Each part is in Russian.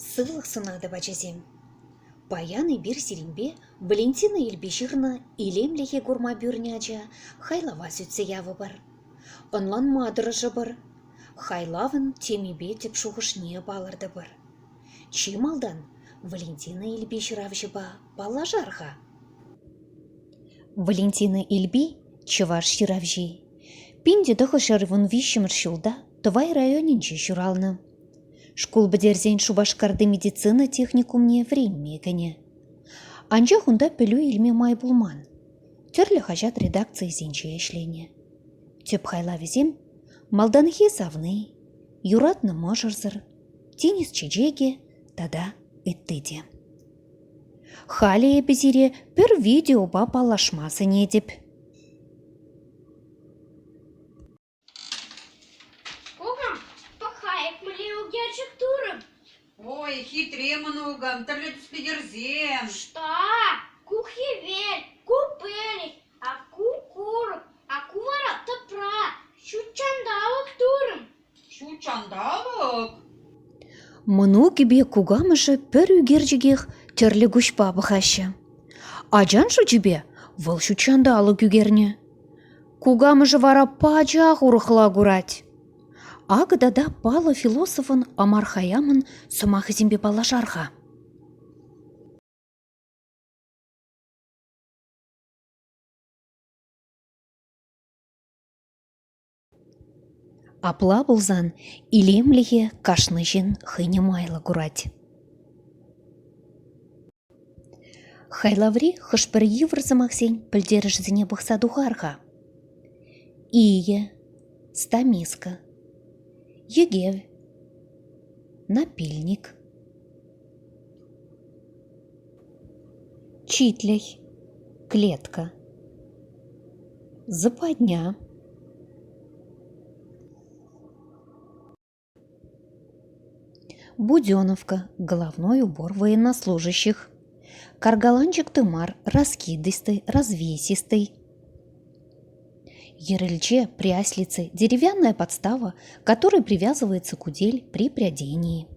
Сылық сынады бачезем. Паяны бир сиренбе Валентина Ильбиширна илемлехе гурма бюрняча хайлава сүтсе явы бар. Онлан мадырыжы бар. Хайлавын темебе теп шуғышне балырды бар. Чималдан Валентина Ильбиширавжы ба бала жарға. Валентина Ильби чываш ширавжи. Пинде дұхышырвын вишімір шулда Тывай районинче журалны. Школ бідерзен Шубашкарды медицина техникумне времмегіне. Анча хунда пілу илме май булман. Терлі хажат редакция зенче ешлене. Теп хайла везем, малданхи савны, юратны можырзыр, тенис чеджеге, тада ыттыде. Хали епізере пір видео ба палашмасы недеп. Ой, хитре много, терлет спидерзем. Что? Кухевель, купелик, а кукуру, а кувара топра, шучандалык турым. Шучандалык? Мұну кебе кугамышы пір үгержігех терлі гүшпа бұхашы. Ажан шу жібе выл шучандалык үгерне. Кугамышы вара пачақ ұрықла гурать. Ағыдада палы философын амархаямын сымақы зембе бала жарға. Апла болзан илемліге кашны жен хыне майлы гурать. Хайлаври хышпір евр замақсен пілдері жызіне бұқса дұғарға. Ие, стамиска, егев, напильник, читлей, клетка, западня, буденовка, головной убор военнослужащих, каргаланчик тымар, раскидистый, развесистый, ерыльче, пряслицы, деревянная подстава, которой привязывается кудель при прядении.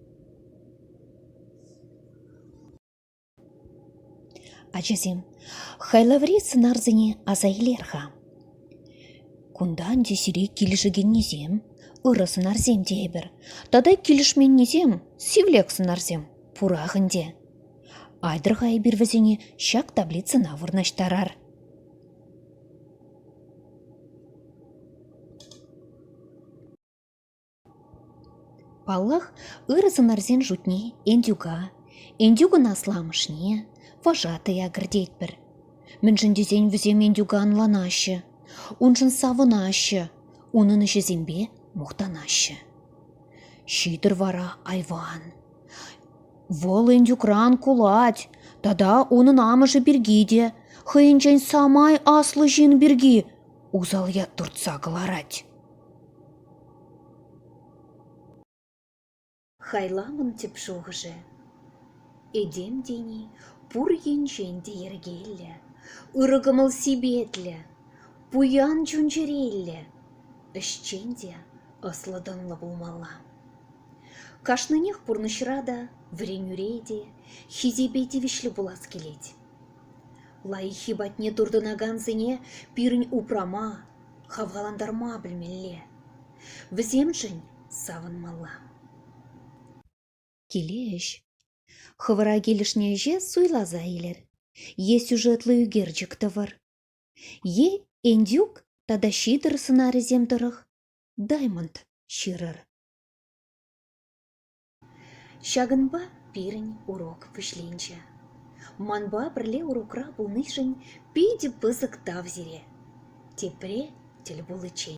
Ачасем, хайлаври сынарзыне азайлерха. Кундан десире килішіген незем, ұры сынарзем дейбір. Тадай килішмен незем, сивлек сынарзем, пурағынде. Айдырғай бірвізіне шак таблицы навырнаштарар. Паллах ыры сынарзен жутне эндюга, эндюга насламышне, вожатый агырдейт бір. Міншін дезен візем эндюга анланашы, уншын савынашы, унын іші зембе мұқтанашы. Шидыр вара айван. Вол эндюкран кулать, тада унын амышы біргейде, хыйынчен самай аслы жин бірги, узалия туртса кыларать. Хайламын теп шоғыжы. Эдем дени пұр енченде ергелі, ұрығымыл сибетлі, пұян жүнжерелі, ішченде ысладынлы болмала. Кашнынех пұрнышырада, вренюрейде, хизебейде вишлі булас келеді. Лай хибатне турдынаган зіне пирін упрама, хавғаландарма білмелі. Віземшін савынмала. Келеш. Хывыра келішне же суйлаза елер. Е сюжетлы үгерджік тывыр. Е эндюк тада шидыр сынары земдырық. Даймонд ширыр. Шагынба пирін урок пүшленчі. Манба бірле урокра бұлнышын пейді пызық тавзере. Тепре тіл бұлычен.